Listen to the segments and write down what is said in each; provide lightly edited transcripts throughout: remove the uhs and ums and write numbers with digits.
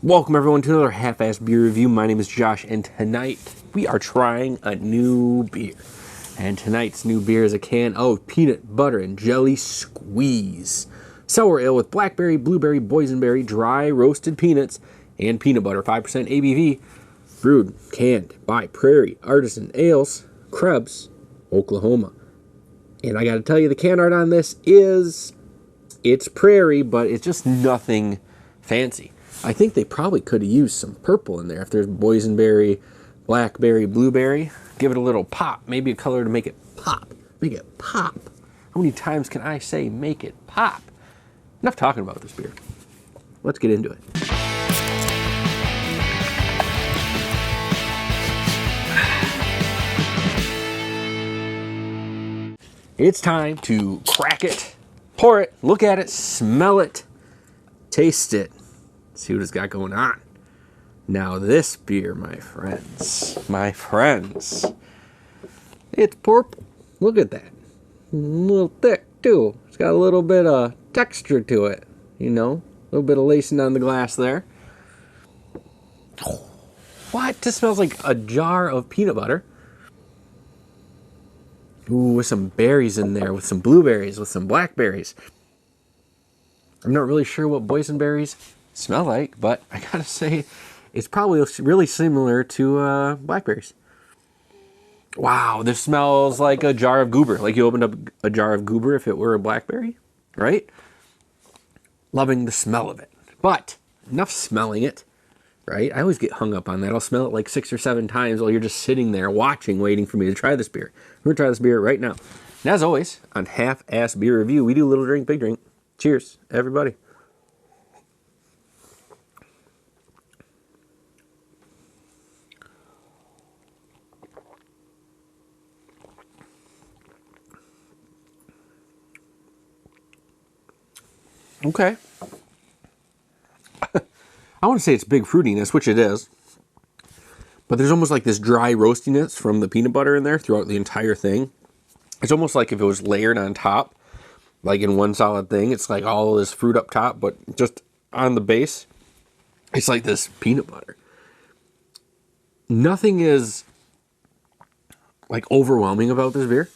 Welcome everyone to another half-assed beer review. My name is Josh, and tonight we are trying a new beer. And tonight's new beer is a can of peanut butter and jelly squeeze. Sour ale with blackberry, blueberry, boysenberry, dry roasted peanuts, and peanut butter, 5% ABV. Brewed, canned by Prairie Artisan Ales, Krebs, Oklahoma. And I gotta tell you, the can art on this it's Prairie, but it's just nothing fancy. I think they probably could have used some purple in there. If there's boysenberry, blackberry, blueberry, give it a little pop. Maybe a color to make it pop. Make it pop. How many times can I say make it pop? Enough talking about this beer. Let's get into it. It's time to crack it, pour it, look at it, smell it, taste it. See what it's got going on. Now this beer, my friends, it's purple. Look at that. A little thick too. It's got a little bit of texture to it, you know, a little bit of lacing on the glass there. What? This smells like a jar of peanut butter. Ooh, with some berries in there, with some blueberries, with some blackberries. I'm not really sure what boysenberries smell like, but I gotta say it's probably really similar to blackberries. Wow, this smells like a jar of goober, like you opened up a jar of goober if it were a blackberry, right? Loving the smell of it, but enough smelling it, right? I always get hung up on that. I'll smell it like 6 or 7 times while you're just sitting there watching, waiting for me to try this beer. We're gonna try this beer right now. And as always, on Half-Assed Beer Review, we do little drink, big drink. Cheers, everybody. Okay. I want to say it's big fruitiness, which it is. But there's almost like this dry roastiness from the peanut butter in there throughout the entire thing. It's almost like if it was layered on top, like in one solid thing. It's like all this fruit up top, but just on the base, it's like this peanut butter. Nothing is like overwhelming about this beer.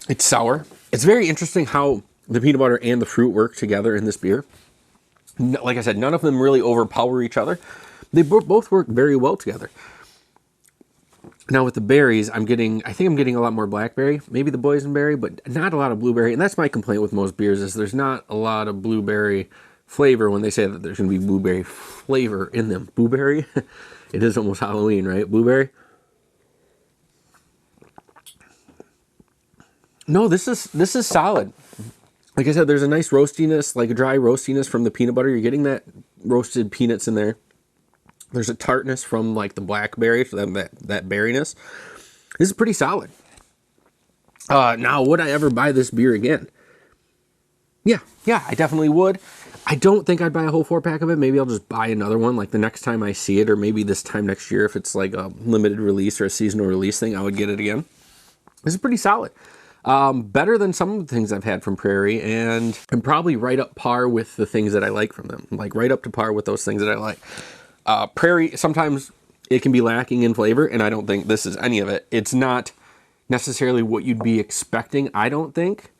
It's sour. It's very interesting how the peanut butter and the fruit work together in this beer. Like I said, none of them really overpower each other. They both work very well together. Now with the berries, I think I'm getting a lot more blackberry, maybe the boysenberry, but not a lot of blueberry. And that's my complaint with most beers, is there's not a lot of blueberry flavor when they say that there's going to be blueberry flavor in them. Blueberry? It is almost Halloween, right? Blueberry? No, this is solid. Like I said, there's a nice roastiness, like a dry roastiness from the peanut butter. You're getting that roasted peanuts in there. There's a tartness from like the blackberry, so that berryness. This is pretty solid. Now, would I ever buy this beer again? Yeah, I definitely would. I don't think I'd buy a whole 4-pack of it. Maybe I'll just buy another one like the next time I see it, or maybe this time next year if it's like a limited release or a seasonal release thing, I would get it again. This is pretty solid. Better than some of the things I've had from Prairie, and probably right up par with the things that I like from them. Like right up to par with those things that I like. Prairie, sometimes it can be lacking in flavor, and I don't think this is any of it. It's not necessarily what you'd be expecting, I don't think.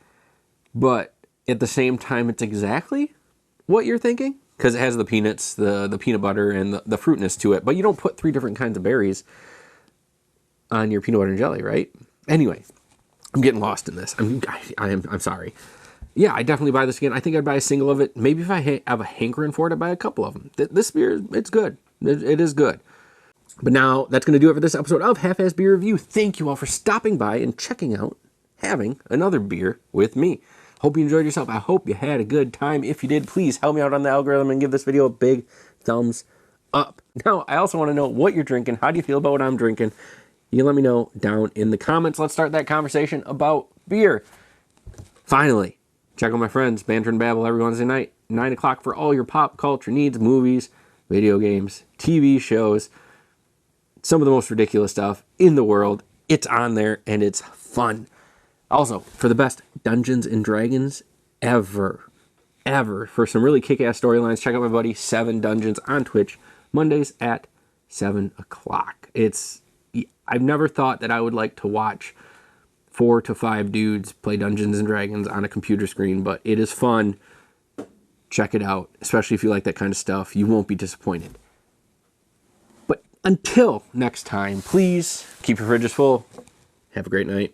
But at the same time, it's exactly what you're thinking. Because it has the peanuts, the peanut butter, and the fruitness to it. But you don't put 3 different kinds of berries on your peanut butter and jelly, right? Anyway. I'm getting lost in this. I'm sorry. Yeah, I definitely buy this again. I think I'd buy a single of it. Maybe if I have a hankering for it, I'd buy a couple of them. This beer, it's good. It is good. But now, that's going to do it for this episode of Half-Assed Beer Review. Thank you all for stopping by and checking out having another beer with me. Hope you enjoyed yourself. I hope you had a good time. If you did, please help me out on the algorithm and give this video a big thumbs up. Now, I also want to know what you're drinking. How do you feel about what I'm drinking? You can let me know down in the comments. Let's start that conversation about beer. Finally, check out my friends, Banter and Babble, every Wednesday night, 9 o'clock, for all your pop culture needs, movies, video games, TV shows, some of the most ridiculous stuff in the world. It's on there, and it's fun. Also, for the best Dungeons and Dragons ever, for some really kick-ass storylines, check out my buddy 7 Dungeons on Twitch, Mondays at 7 o'clock. I've never thought that I would like to watch 4 to 5 dudes play Dungeons and Dragons on a computer screen, but it is fun. Check it out, especially if you like that kind of stuff. You won't be disappointed. But until next time, please keep your fridges full. Have a great night.